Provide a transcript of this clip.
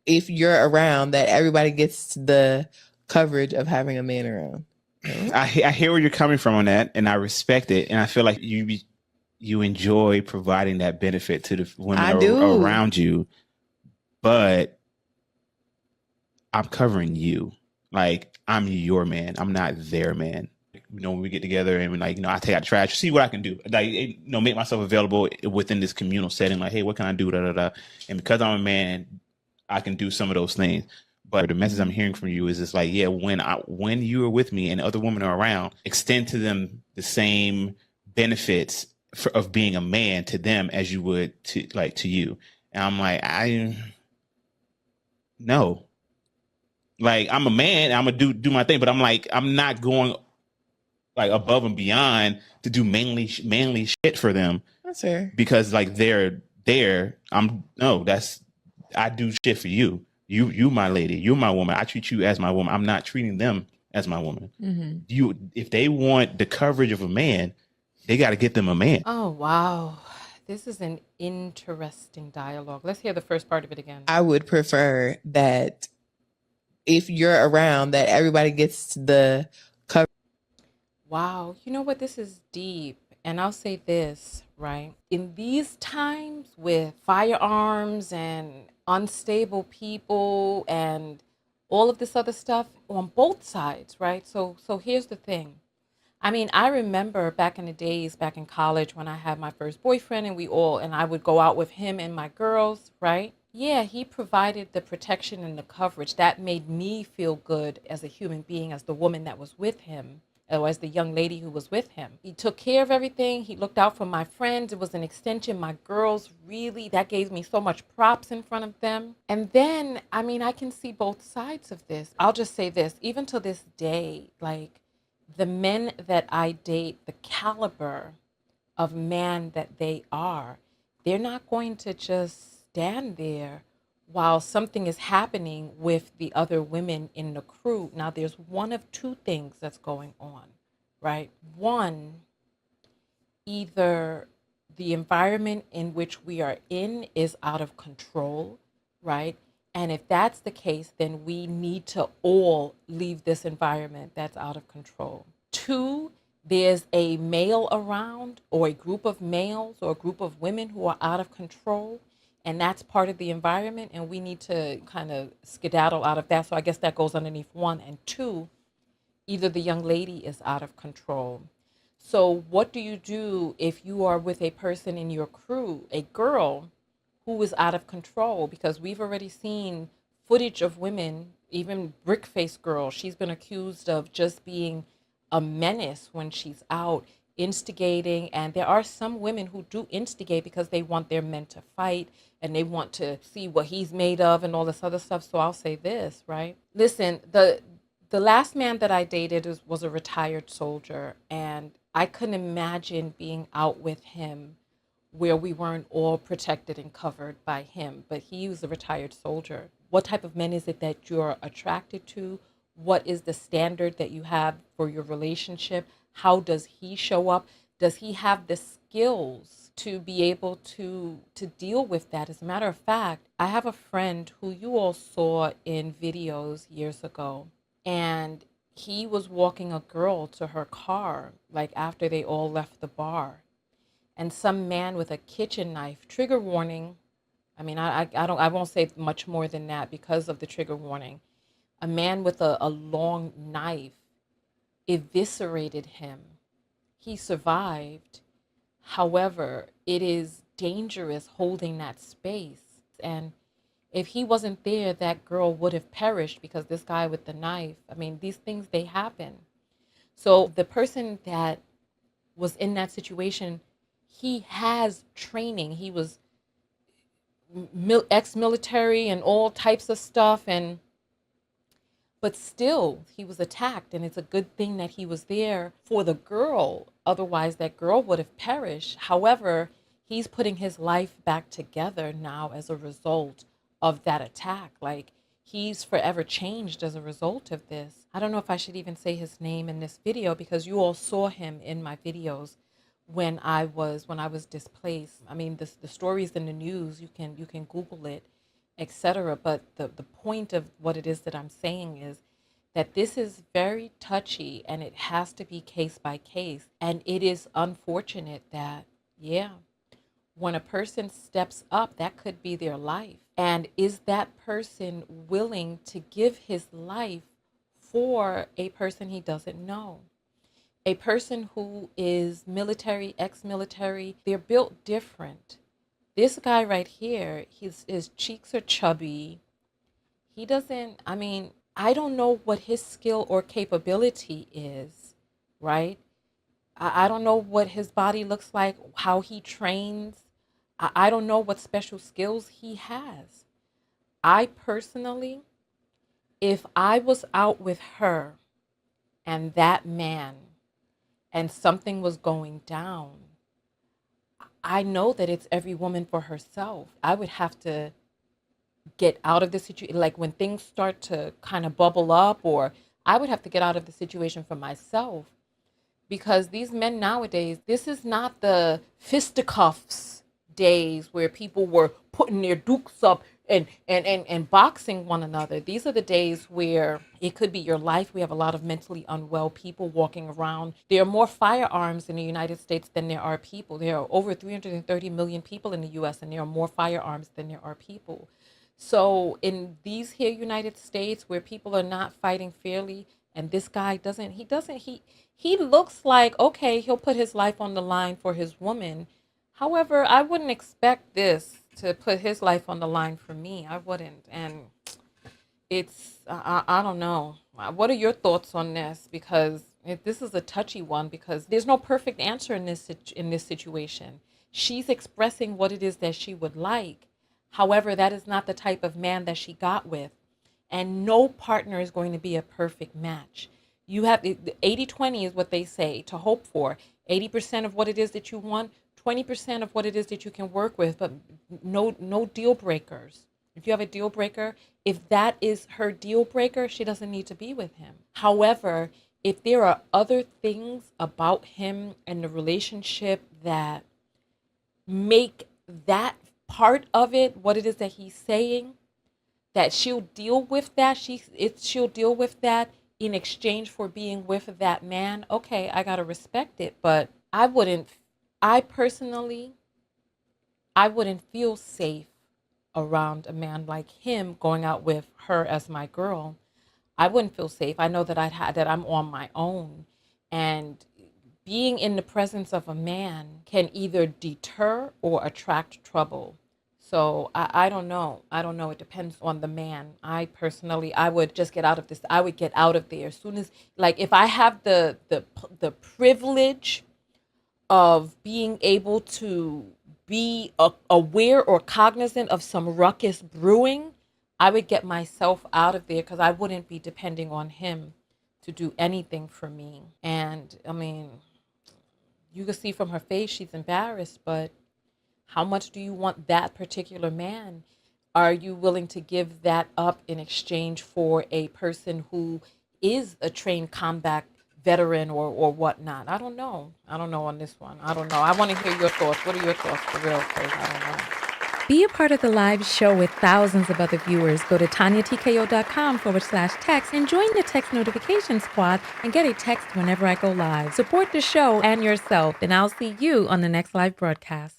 if you're around, that everybody gets the coverage of having a man around. I hear where you're coming from on that, and I respect it, and I feel like you enjoy providing that benefit to the women I do. around you, but I'm covering you. Like I'm your man. I'm not their man. When we get together and I take out the trash, see what I can do. Make myself available within this communal setting. Like, hey, what can I do? Da da da. And because I'm a man, I can do some of those things. But the message I'm hearing from you is just like, yeah, when you are with me and other women are around, extend to them the same benefits of being a man to them as you would to you. And I'm like, I no, like I'm a man, I'm gonna do my thing, but I'm like I'm not going like above and beyond to do manly shit for them That's fair. because like they're there. I'm no, that's I do shit for you. You my lady, you're my woman. I treat you as my woman. I'm not treating them as my woman. You if they want the coverage of a man, they got to get them a man. Oh, wow. This is an interesting dialogue. Let's hear the first part of it again. I would prefer that if you're around, that everybody gets the coverage. Wow. You know what? This is deep. And I'll say this, right? In these times with firearms and unstable people and all of this other stuff on both sides, right? So here's the thing. I mean, I remember back in the days, back in college, when I had my first boyfriend and I would go out with him and my girls, right? Yeah, he provided the protection and the coverage that made me feel good as a human being, as the woman that was with him, or as the young lady who was with him. He took care of everything. He looked out for my friends. It was an extension. My girls really, that gave me so much props in front of them. And then, I mean, I can see both sides of this. I'll just say this, even to this day, like, the men that I date, the caliber of man that they are, they're not going to just stand there while something is happening with the other women in the crew. Now, there's one of two things that's going on, right? One, either the environment in which we are in is out of control, right? And if that's the case, then we need to all leave this environment that's out of control. Two, there's a male around or a group of males or a group of women who are out of control. And that's part of the environment. And we need to kind of skedaddle out of that. So I guess that goes underneath one. And two, either the young lady is out of control. So what do you do if you are with a person in your crew, a girl who is out of control? Because we've already seen footage of women, even Brickface Girl, she's been accused of just being a menace when she's out instigating. And there are some women who do instigate because they want their men to fight and they want to see what he's made of and all this other stuff. So I'll say this, right? Listen, the last man that I dated was a retired soldier, and I couldn't imagine being out with him where we weren't all protected and covered by him. But he was a retired soldier. What type of men is it that you're attracted to? What is the standard that you have for your relationship? How does he show up? Does he have the skills to be able to deal with that? As a matter of fact, I have a friend who you all saw in videos years ago, and he was walking a girl to her car, like after they all left the bar. And some man with a kitchen knife, trigger warning. I mean, I won't say much more than that because of the trigger warning. A man with a long knife eviscerated him. He survived. However, it is dangerous holding that space. And if he wasn't there, that girl would have perished because this guy with the knife, I mean, these things, they happen. So the person that was in that situation, he has training. He was ex-military and all types of stuff. But still, he was attacked, and it's a good thing that he was there for the girl. Otherwise, that girl would have perished. However, he's putting his life back together now as a result of that attack. Like, he's forever changed as a result of this. I don't know if I should even say his name in this video because you all saw him in my videos when I was displaced. I mean, the stories in the news, you can Google it. etc. But the point of what it is that I'm saying is that this is very touchy and it has to be case by case. And it is unfortunate that, yeah, when a person steps up, that could be their life. And is that person willing to give his life for a person he doesn't know? A person who is military, ex-military, they're built different. This guy right here, his cheeks are chubby. He doesn't, I mean, I don't know what his skill or capability is, right? I don't know what his body looks like, how he trains. I don't know what special skills he has. I personally, if I was out with her and that man and something was going down, I know that it's every woman for herself. I would have to get out of the situation. Like when things start to kind of bubble up, or I would have to get out of the situation for myself, because these men nowadays, this is not the fisticuffs days where people were putting their dukes up and boxing one another. These are the days where it could be your life. We have a lot of mentally unwell people walking around. There are more firearms in the United States than there are people. There are over 330 million people in the US, and there are more firearms than there are people. So in these here United States where people are not fighting fairly, and this guy he looks like, okay, he'll put his life on the line for his woman. However, I wouldn't expect this to put his life on the line for me. I wouldn't. And it's, I don't know. What are your thoughts on this? Because this is a touchy one, because there's no perfect answer in this situation. She's expressing what it is that she would like. However, that is not the type of man that she got with. And no partner is going to be a perfect match. You have 80-20 is what they say to hope for. 80% of what it is that you want, 20% of what it is that you can work with, but no deal breakers. If you have a deal breaker, if that is her deal breaker, she doesn't need to be with him. However, if there are other things about him and the relationship that make that part of it what it is that he's saying, that she'll deal with that, she'll deal with that in exchange for being with that man, okay, I gotta respect it. But I personally, I wouldn't feel safe around a man like him going out with her as my girl. I wouldn't feel safe. I know that that I'm on my own, and being in the presence of a man can either deter or attract trouble. So I don't know. I don't know. It depends on the man. I personally, I would just get out of this. I would get out of there as soon as, like, if I have the privilege of being able to be aware or cognizant of some ruckus brewing, I would get myself out of there, because I wouldn't be depending on him to do anything for me. And I mean, you can see from her face she's embarrassed, but how much do you want that particular man? Are you willing to give that up in exchange for a person who is a trained combat veteran or whatnot? I don't know. I don't know on this one. I don't know. I want to hear your thoughts. What are your thoughts for real? 'Cause I don't know. Be a part of the live show with thousands of other viewers. Go to TonyaTko.com/text and join the text notification squad and get a text whenever I go live. Support the show and yourself, and I'll see you on the next live broadcast.